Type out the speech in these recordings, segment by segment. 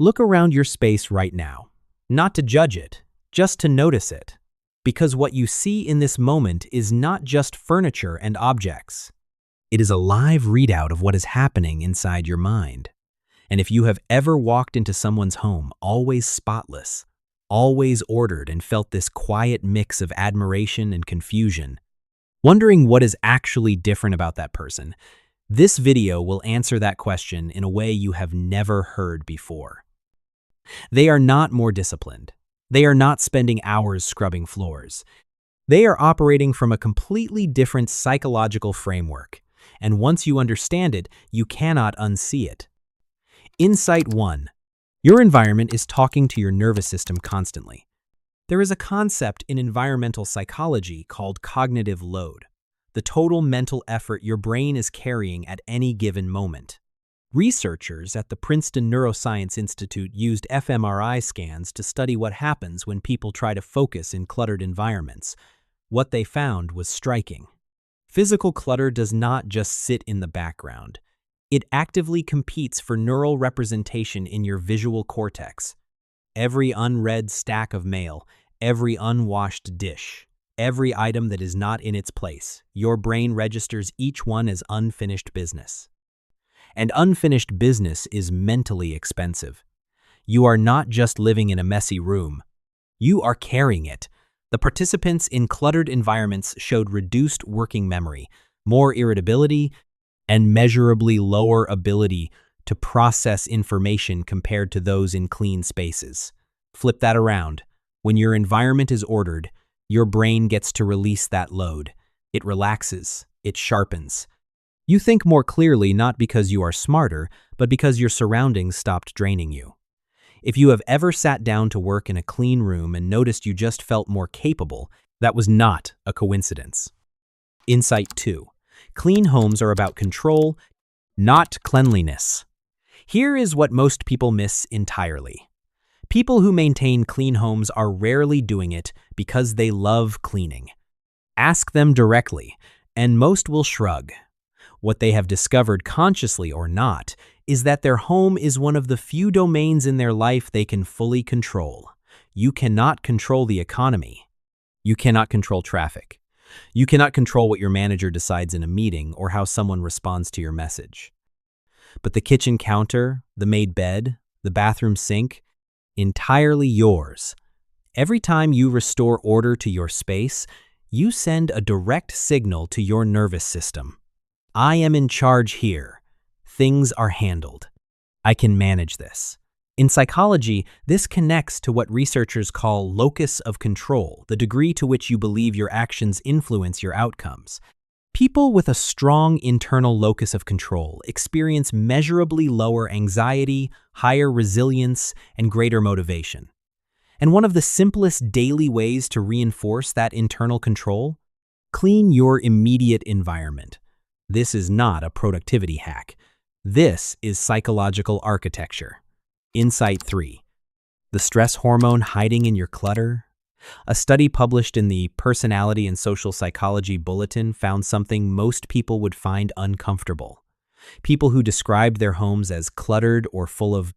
Look around your space right now. Not to judge it, just to notice it. Because what you see in this moment is not just furniture and objects. It is a live readout of what is happening inside your mind. And if you have ever walked into someone's home, always spotless, always ordered, and felt this quiet mix of admiration and confusion, wondering what is actually different about that person, this video will answer that question in a way you have never heard before. They are not more disciplined. They are not spending hours scrubbing floors. They are operating from a completely different psychological framework, and once you understand it, you cannot unsee it. Insight 1. Your environment is talking to your nervous system constantly. There is a concept in environmental psychology called cognitive load, the total mental effort your brain is carrying at any given moment. Researchers at the Princeton Neuroscience Institute used fMRI scans to study what happens when people try to focus in cluttered environments. What they found was striking. Physical clutter does not just sit in the background. It actively competes for neural representation in your visual cortex. Every unread stack of mail, every unwashed dish, every item that is not in its place, your brain registers each one as unfinished business. And unfinished business is mentally expensive. You are not just living in a messy room. You are carrying it. The participants in cluttered environments showed reduced working memory, more irritability, and measurably lower ability to process information compared to those in clean spaces. Flip that around. When your environment is ordered, your brain gets to release that load. It relaxes. It sharpens. You think more clearly not because you are smarter, but because your surroundings stopped draining you. If you have ever sat down to work in a clean room and noticed you just felt more capable, that was not a coincidence. Insight 2. Clean homes are about control, not cleanliness. Here is what most people miss entirely. People who maintain clean homes are rarely doing it because they love cleaning. Ask them directly, and most will shrug. What they have discovered, consciously or not, is that their home is one of the few domains in their life they can fully control. You cannot control the economy. You cannot control traffic. You cannot control what your manager decides in a meeting or how someone responds to your message. But the kitchen counter, the made bed, the bathroom sink, entirely yours. Every time you restore order to your space, you send a direct signal to your nervous system. I am in charge here. Things are handled. I can manage this. In psychology, this connects to what researchers call locus of control, the degree to which you believe your actions influence your outcomes. People with a strong internal locus of control experience measurably lower anxiety, higher resilience, and greater motivation. And one of the simplest daily ways to reinforce that internal control? Clean your immediate environment. This is not a productivity hack. This is psychological architecture. Insight 3. The stress hormone hiding in your clutter? A study published in the Personality and Social Psychology Bulletin found something most people would find uncomfortable. People who described their homes as cluttered or full of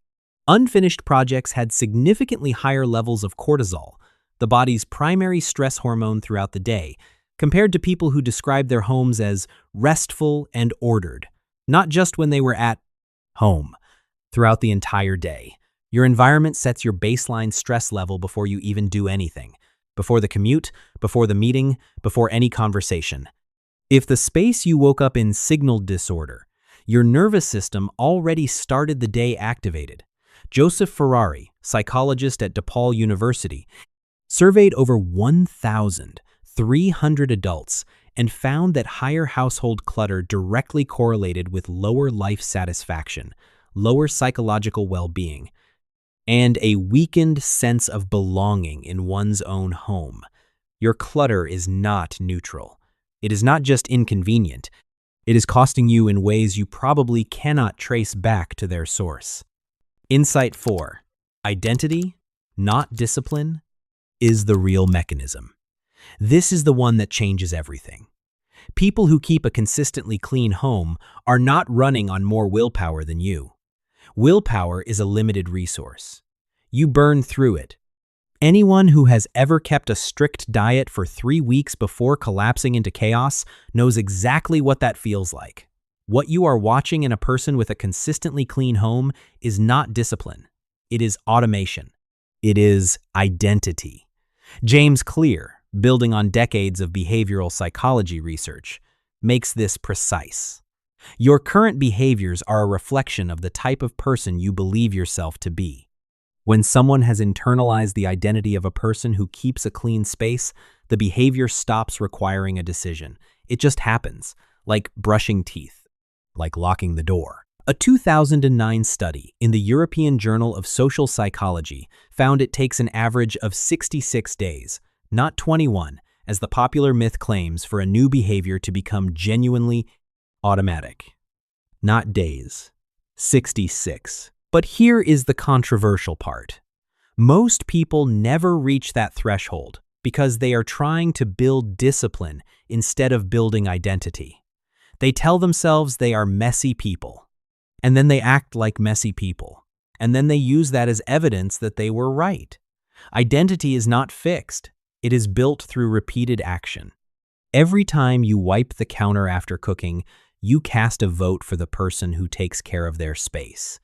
unfinished projects had significantly higher levels of cortisol, the body's primary stress hormone throughout the day, compared to people who described their homes as restful and ordered, not just when they were at home, throughout the entire day. Your environment sets your baseline stress level before you even do anything, before the commute, before the meeting, before any conversation. If the space you woke up in signaled disorder, your nervous system already started the day activated. Joseph Ferrari, psychologist at DePaul University, surveyed over 1,300 adults and found that higher household clutter directly correlated with lower life satisfaction, lower psychological well-being, and a weakened sense of belonging in one's own home. Your clutter is not neutral. It is not just inconvenient. It is costing you in ways you probably cannot trace back to their source. Insight 4. Identity, not discipline, is the real mechanism. This is the one that changes everything. People who keep a consistently clean home are not running on more willpower than you. Willpower is a limited resource. You burn through it. Anyone who has ever kept a strict diet for 3 weeks before collapsing into chaos knows exactly what that feels like. What you are watching in a person with a consistently clean home is not discipline. It is automation. It is identity. James Clear, building on decades of behavioral psychology research, makes this precise. Your current behaviors are a reflection of the type of person you believe yourself to be. When someone has internalized the identity of a person who keeps a clean space, the behavior stops requiring a decision. It just happens, like brushing teeth, like locking the door. A 2009 study in the European Journal of Social Psychology found it takes an average of 66 days, not 21, as the popular myth claims, for a new behavior to become genuinely automatic. Not days. 66. But here is the controversial part. Most people never reach that threshold because they are trying to build discipline instead of building identity. They tell themselves they are messy people, and then they act like messy people, and then they use that as evidence that they were right. Identity is not fixed. It is built through repeated action. Every time you wipe the counter after cooking, you cast a vote for the person who takes care of their space.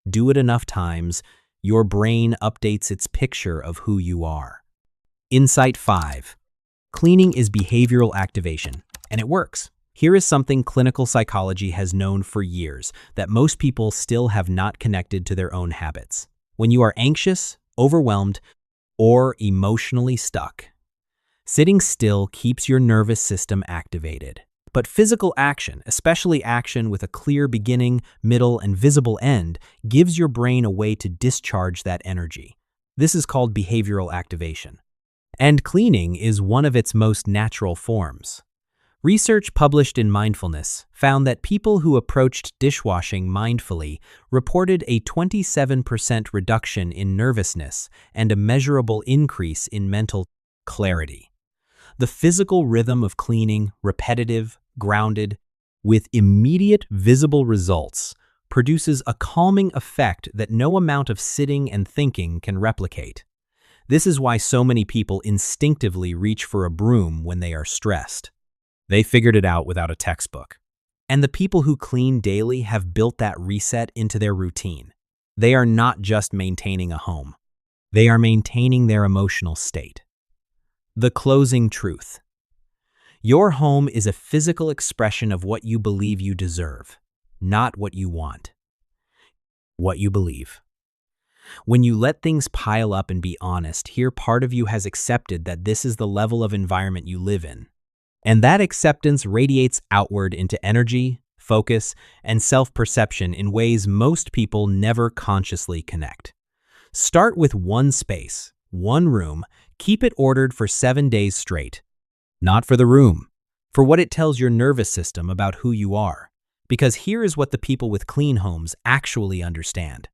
Do it enough times, your brain updates its picture of who you are. Insight 5. Cleaning is behavioral activation, and it works. Here is something clinical psychology has known for years that most people still have not connected to their own habits. When you are anxious, overwhelmed, or emotionally stuck, sitting still keeps your nervous system activated. But physical action, especially action with a clear beginning, middle, and visible end, gives your brain a way to discharge that energy. This is called behavioral activation. And cleaning is one of its most natural forms. Research published in Mindfulness found that people who approached dishwashing mindfully reported a 27% reduction in nervousness and a measurable increase in mental clarity. The physical rhythm of cleaning, repetitive, grounded, with immediate visible results, produces a calming effect that no amount of sitting and thinking can replicate. This is why so many people instinctively reach for a broom when they are stressed. They figured it out without a textbook. And the people who clean daily have built that reset into their routine. They are not just maintaining a home. They are maintaining their emotional state. The closing truth. Your home is a physical expression of what you believe you deserve, not what you want. What you believe. When you let things pile up and be honest, here part of you has accepted that this is the level of environment you live in. And that acceptance radiates outward into energy, focus, and self-perception in ways most people never consciously connect. Start with one space, one room, keep it ordered for 7 days straight. Not for the room, for what it tells your nervous system about who you are. Because here is what the people with clean homes actually understand.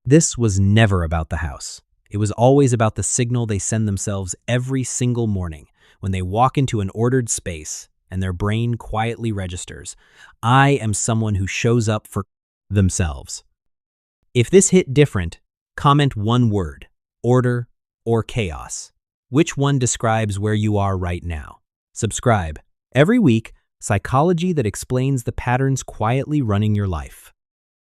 This was never about the house. It was always about the signal they send themselves every single morning when they walk into an ordered space and their brain quietly registers, I am someone who shows up for themselves. If this hit different, comment one word, order or chaos. Which one describes where you are right now? Subscribe. Every week, psychology that explains the patterns quietly running your life.